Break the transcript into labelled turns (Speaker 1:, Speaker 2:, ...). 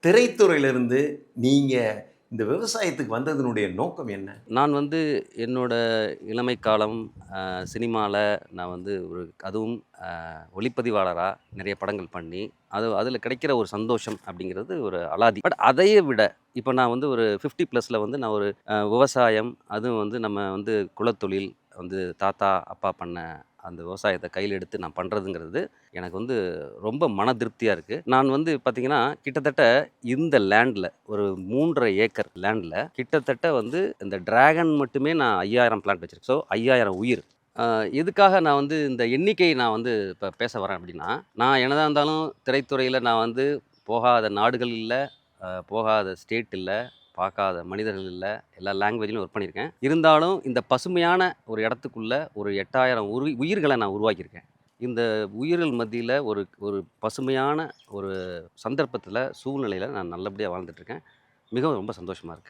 Speaker 1: திரைத்துறையிலிருந்து நீங்க இந்த விவசாயத்துக்கு வந்ததனுடைய நோக்கம் என்ன?
Speaker 2: நான் வந்து என்னோட இளமை காலம் சினிமால நான் வந்து அதுவும் ஒளிப்பதிவாளரா நிறைய படங்கள் பண்ணி, அதில கிடைக்கிற ஒரு சந்தோஷம் அப்படிங்கிறது ஒரு அலாதி. பட் அதைய விட இப்ப நான் வந்து ஒரு 50 ப்ளஸ்ல வந்து நான் ஒரு விவசாயம், அதுவும் வந்து நம்ம வந்து குலத்தொழில் வந்து தாத்தா, அப்பா பண்ண அந்த விவசாயத்த கையில எடுத்து நான் பண்றதுங்கிறது, எனக்கு வந்து ரொம்ப மன திருப்தியா இருக்கு. நான் வந்து பார்த்தீங்கன்னா, கிட்டத்தட்ட இந்த லேண்ட்ல ஒரு 3 1/2 ஏக்கர் லேண்ட்ல கிட்டத்தட்ட வந்து இந்த டிராகன் மட்டுமே நான் 5000 பிளான்ட் வச்சிருக்கேன். ஸோ 5000 உயிர். அ எதுக்காக நான் வந்து இந்த எண்ணிக்கை நான் வந்து இப்ப பேச வரேன் அப்படின்னா, நான் என்னதான் இருந்தாலும் திரைத்துறையில நான் வந்து போகாத நாடுகள் இல்ல, போகாத ஸ்டேட் இல்ல, பார்க்காத மனிதர்கள் இல்ல. எல்லா லேங்குவேஜ்லயும் ஒர்க் பண்ணியிருக்கேன். இருந்தாலும் இந்த பசுமையான ஒரு இடத்துக்குள்ள ஒரு 8000 உயிர்கள நான் உருவாக்கியிருக்கேன். இந்த உயிர்கள் மத்தியில ஒரு ஒரு பசுமையான ஒரு சந்தர்ப்பத்தில, சூழ்நிலையில நான் நல்லபடியா வாழ்ந்துட்டுருக்கேன். மிகவும் ரொம்ப சந்தோஷமா இருக்கு.